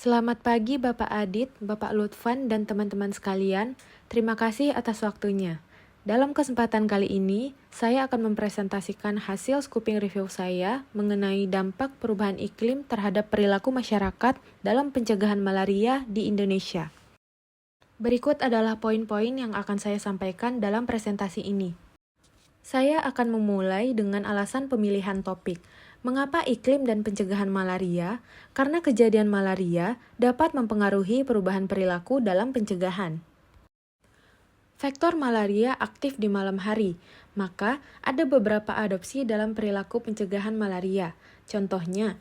Selamat pagi Bapak Adit, Bapak Lutfan, dan teman-teman sekalian. Terima kasih atas waktunya. Dalam kesempatan kali ini, saya akan mempresentasikan hasil scoping review saya mengenai dampak perubahan iklim terhadap perilaku masyarakat dalam pencegahan malaria di Indonesia. Berikut adalah poin-poin yang akan saya sampaikan dalam presentasi ini. Saya akan memulai dengan alasan pemilihan topik. Mengapa iklim dan pencegahan malaria? Karena kejadian malaria dapat mempengaruhi perubahan perilaku dalam pencegahan. Faktor malaria aktif di malam hari, maka ada beberapa adopsi dalam perilaku pencegahan malaria. Contohnya,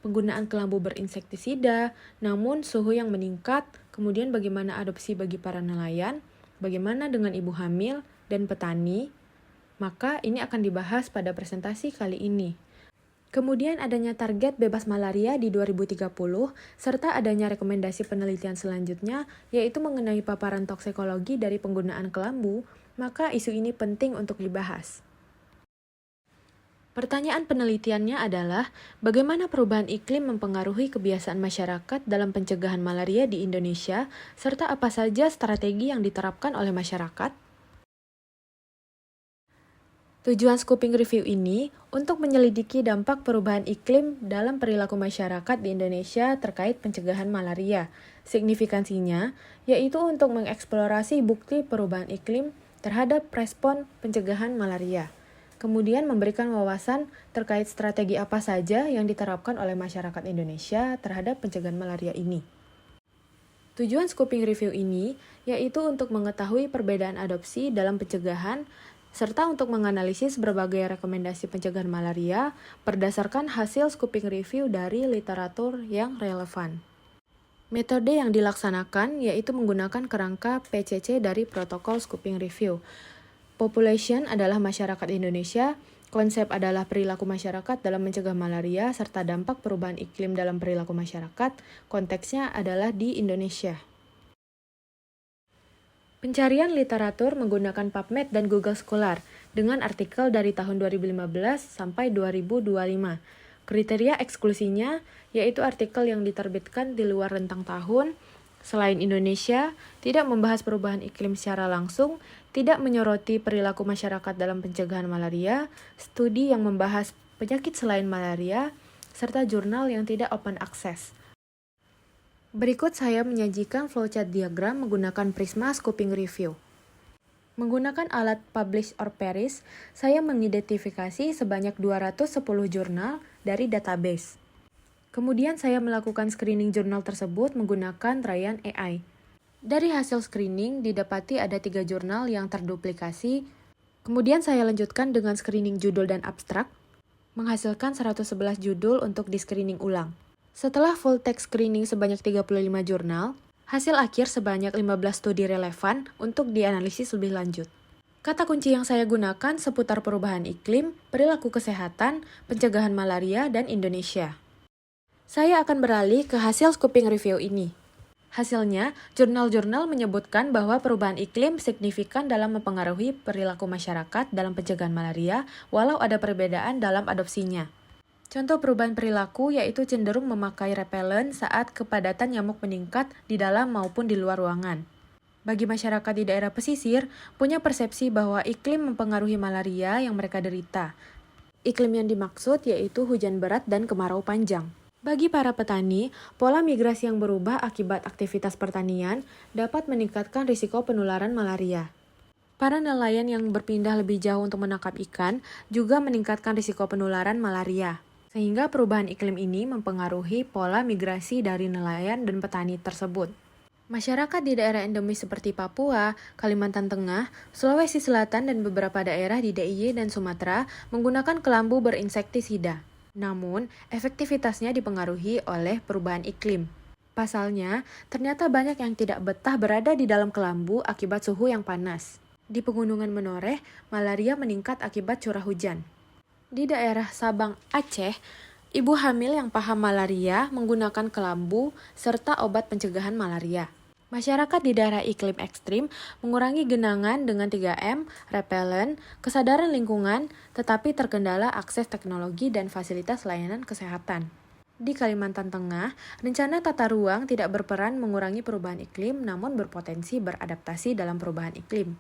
penggunaan kelambu berinsektisida, namun suhu yang meningkat, kemudian bagaimana adopsi bagi para nelayan, bagaimana dengan ibu hamil dan petani, maka ini akan dibahas pada presentasi kali ini. Kemudian adanya target bebas malaria di 2030, serta adanya rekomendasi penelitian selanjutnya, yaitu mengenai paparan toksikologi dari penggunaan kelambu, maka isu ini penting untuk dibahas. Pertanyaan penelitiannya adalah, bagaimana perubahan iklim mempengaruhi kebiasaan masyarakat dalam pencegahan malaria di Indonesia, serta apa saja strategi yang diterapkan oleh masyarakat? Tujuan scoping review ini untuk menyelidiki dampak perubahan iklim dalam perilaku masyarakat di Indonesia terkait pencegahan malaria. Signifikansinya yaitu untuk mengeksplorasi bukti perubahan iklim terhadap respon pencegahan malaria. Kemudian memberikan wawasan terkait strategi apa saja yang diterapkan oleh masyarakat Indonesia terhadap pencegahan malaria ini. Tujuan scoping review ini yaitu untuk mengetahui perbedaan adopsi dalam pencegahan serta untuk menganalisis berbagai rekomendasi pencegahan malaria berdasarkan hasil scoping review dari literatur yang relevan. Metode yang dilaksanakan yaitu menggunakan kerangka PCC dari protokol scoping review. Population adalah masyarakat Indonesia, konsep adalah perilaku masyarakat dalam mencegah malaria serta dampak perubahan iklim dalam perilaku masyarakat, konteksnya adalah di Indonesia. Pencarian literatur menggunakan PubMed dan Google Scholar dengan artikel dari tahun 2015 sampai 2025. Kriteria eksklusinya yaitu artikel yang diterbitkan di luar rentang tahun, selain Indonesia, tidak membahas perubahan iklim secara langsung, tidak menyoroti perilaku masyarakat dalam pencegahan malaria, studi yang membahas penyakit selain malaria, serta jurnal yang tidak open access. Berikut saya menyajikan flowchart diagram menggunakan Prisma Scoping Review. Menggunakan alat Publish or Perish, saya mengidentifikasi sebanyak 210 jurnal dari database. Kemudian saya melakukan screening jurnal tersebut menggunakan Ryan AI. Dari hasil screening didapati ada 3 jurnal yang terduplikasi. Kemudian saya lanjutkan dengan screening judul dan abstrak, menghasilkan 111 judul untuk di-screening ulang. Setelah full text screening sebanyak 35 jurnal, hasil akhir sebanyak 15 studi relevan untuk dianalisis lebih lanjut. Kata kunci yang saya gunakan seputar perubahan iklim, perilaku kesehatan, pencegahan malaria, dan Indonesia. Saya akan beralih ke hasil scoping review ini. Hasilnya, jurnal-jurnal menyebutkan bahwa perubahan iklim signifikan dalam mempengaruhi perilaku masyarakat dalam pencegahan malaria, walau ada perbedaan dalam adopsinya. Contoh perubahan perilaku yaitu cenderung memakai repelen saat kepadatan nyamuk meningkat di dalam maupun di luar ruangan. Bagi masyarakat di daerah pesisir, punya persepsi bahwa iklim mempengaruhi malaria yang mereka derita. Iklim yang dimaksud yaitu hujan berat dan kemarau panjang. Bagi para petani, pola migrasi yang berubah akibat aktivitas pertanian dapat meningkatkan risiko penularan malaria. Para nelayan yang berpindah lebih jauh untuk menangkap ikan juga meningkatkan risiko penularan malaria. Sehingga perubahan iklim ini mempengaruhi pola migrasi dari nelayan dan petani tersebut. Masyarakat di daerah endemis seperti Papua, Kalimantan Tengah, Sulawesi Selatan, dan beberapa daerah di DIY dan Sumatera menggunakan kelambu berinsektisida. Namun, efektivitasnya dipengaruhi oleh perubahan iklim. Pasalnya, ternyata banyak yang tidak betah berada di dalam kelambu akibat suhu yang panas. Di pegunungan Menoreh, malaria meningkat akibat curah hujan. Di daerah Sabang, Aceh, ibu hamil yang paham malaria menggunakan kelambu serta obat pencegahan malaria. Masyarakat di daerah iklim ekstrim mengurangi genangan dengan 3M, repelen, kesadaran lingkungan, tetapi terkendala akses teknologi dan fasilitas layanan kesehatan. Di Kalimantan Tengah, rencana tata ruang tidak berperan mengurangi perubahan iklim, namun berpotensi beradaptasi dalam perubahan iklim.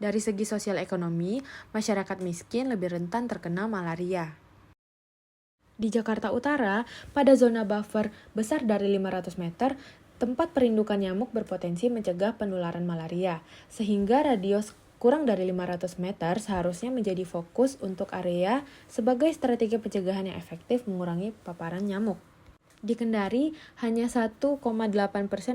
Dari segi sosial ekonomi, masyarakat miskin lebih rentan terkena malaria. Di Jakarta Utara, pada zona buffer besar dari 500 meter, tempat perindukan nyamuk berpotensi mencegah penularan malaria, sehingga radius kurang dari 500 meter seharusnya menjadi fokus untuk area sebagai strategi pencegahan yang efektif mengurangi paparan nyamuk. Di Kendari, hanya 1,8%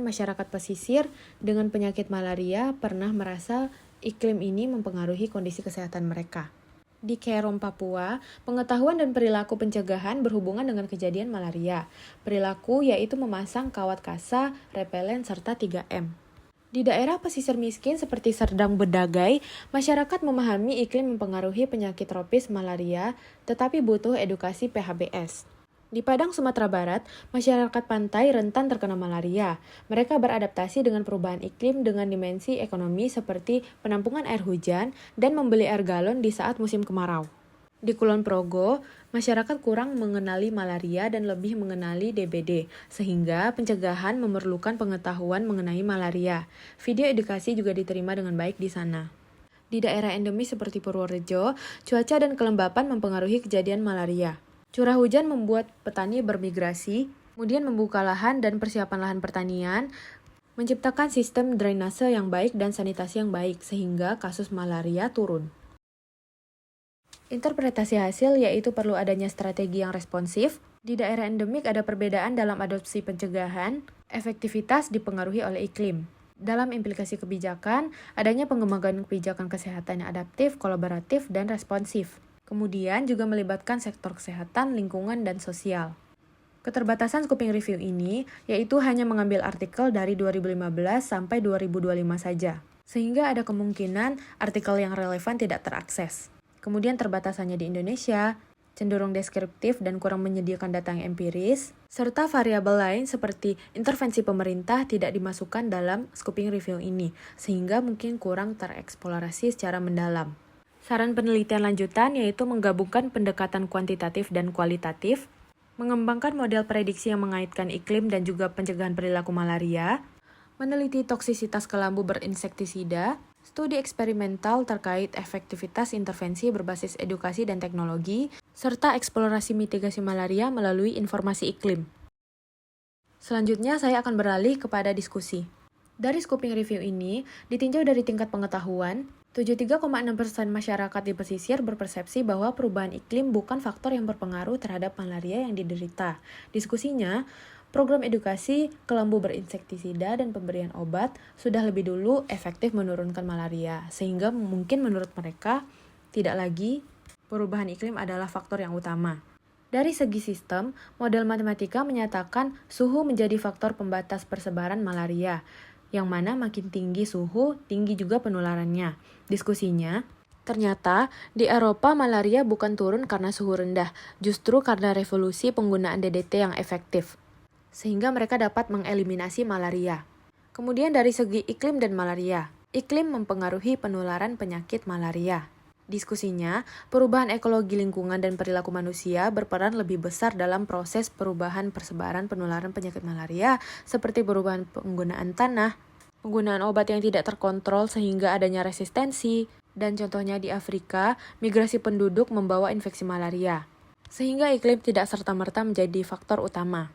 masyarakat pesisir dengan penyakit malaria pernah merasa iklim ini mempengaruhi kondisi kesehatan mereka. Di Kerom, Papua, pengetahuan dan perilaku pencegahan berhubungan dengan kejadian malaria. Perilaku yaitu memasang kawat kasa, repelen, serta 3M. Di daerah pesisir miskin seperti Serdang Bedagai, masyarakat memahami iklim mempengaruhi penyakit tropis malaria, tetapi butuh edukasi PHBS. Di Padang, Sumatera Barat, masyarakat pantai rentan terkena malaria. Mereka beradaptasi dengan perubahan iklim dengan dimensi ekonomi seperti penampungan air hujan dan membeli air galon di saat musim kemarau. Di Kulon Progo, masyarakat kurang mengenali malaria dan lebih mengenali DBD, sehingga pencegahan memerlukan pengetahuan mengenai malaria. Video edukasi juga diterima dengan baik di sana. Di daerah endemis seperti Purworejo, cuaca dan kelembapan mempengaruhi kejadian malaria. Curah hujan membuat petani bermigrasi, kemudian membuka lahan dan persiapan lahan pertanian, menciptakan sistem drainase yang baik dan sanitasi yang baik, sehingga kasus malaria turun. Interpretasi hasil yaitu perlu adanya strategi yang responsif. Di daerah endemik ada perbedaan dalam adopsi pencegahan, efektivitas dipengaruhi oleh iklim. Dalam implikasi kebijakan, adanya pengembangan kebijakan kesehatan yang adaptif, kolaboratif, dan responsif. Kemudian juga melibatkan sektor kesehatan, lingkungan, dan sosial. Keterbatasan scoping review ini yaitu hanya mengambil artikel dari 2015 sampai 2025 saja, sehingga ada kemungkinan artikel yang relevan tidak terakses. Kemudian terbatasannya di Indonesia, cenderung deskriptif dan kurang menyediakan data yang empiris, serta variabel lain seperti intervensi pemerintah tidak dimasukkan dalam scoping review ini, sehingga mungkin kurang tereksplorasi secara mendalam. Saran penelitian lanjutan yaitu menggabungkan pendekatan kuantitatif dan kualitatif, mengembangkan model prediksi yang mengaitkan iklim dan juga pencegahan perilaku malaria, meneliti toksisitas kelambu berinsektisida, studi eksperimental terkait efektivitas intervensi berbasis edukasi dan teknologi, serta eksplorasi mitigasi malaria melalui informasi iklim. Selanjutnya saya akan beralih kepada diskusi. Dari scoping review ini, ditinjau dari tingkat pengetahuan, 73,6% masyarakat di pesisir berpersepsi bahwa perubahan iklim bukan faktor yang berpengaruh terhadap malaria yang diderita. Diskusinya, program edukasi, kelambu berinsektisida, dan pemberian obat sudah lebih dulu efektif menurunkan malaria, sehingga mungkin menurut mereka tidak lagi perubahan iklim adalah faktor yang utama. Dari segi sistem, model matematika menyatakan suhu menjadi faktor pembatas persebaran malaria, yang mana makin tinggi suhu, tinggi juga penularannya. Diskusinya, ternyata di Eropa malaria bukan turun karena suhu rendah, justru karena revolusi penggunaan DDT yang efektif, sehingga mereka dapat mengeliminasi malaria. Kemudian dari segi iklim dan malaria, iklim mempengaruhi penularan penyakit malaria. Diskusinya, perubahan ekologi lingkungan dan perilaku manusia berperan lebih besar dalam proses perubahan persebaran penularan penyakit malaria, seperti perubahan penggunaan tanah, penggunaan obat yang tidak terkontrol sehingga adanya resistensi, dan contohnya di Afrika, migrasi penduduk membawa infeksi malaria, sehingga iklim tidak serta-merta menjadi faktor utama.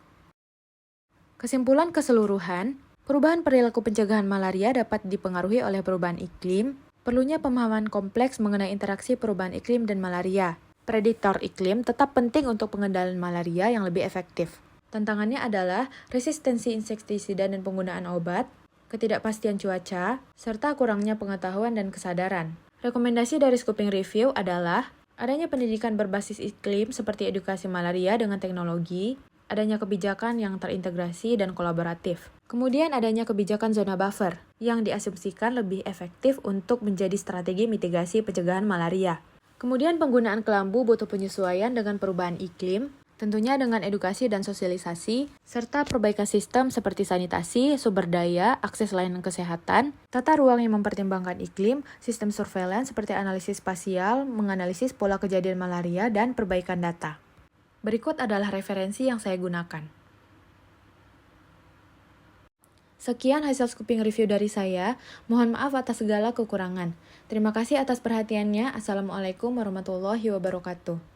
Kesimpulan keseluruhan, perubahan perilaku pencegahan malaria dapat dipengaruhi oleh perubahan iklim, perlunya pemahaman kompleks mengenai interaksi perubahan iklim dan malaria. Prediktor iklim tetap penting untuk pengendalian malaria yang lebih efektif. Tantangannya adalah resistensi insektisida dan penggunaan obat, ketidakpastian cuaca, serta kurangnya pengetahuan dan kesadaran. Rekomendasi dari scoping review adalah adanya pendidikan berbasis iklim seperti edukasi malaria dengan teknologi, adanya kebijakan yang terintegrasi dan kolaboratif. Kemudian adanya kebijakan zona buffer yang diasumsikan lebih efektif untuk menjadi strategi mitigasi pencegahan malaria. Kemudian penggunaan kelambu butuh penyesuaian dengan perubahan iklim, tentunya dengan edukasi dan sosialisasi, serta perbaikan sistem seperti sanitasi, sumber daya, akses layanan kesehatan, tata ruang yang mempertimbangkan iklim, sistem surveillance seperti analisis spasial, menganalisis pola kejadian malaria, dan perbaikan data. Berikut adalah referensi yang saya gunakan. Sekian hasil scooping review dari saya. Mohon maaf atas segala kekurangan. Terima kasih atas perhatiannya. Assalamualaikum warahmatullahi wabarakatuh.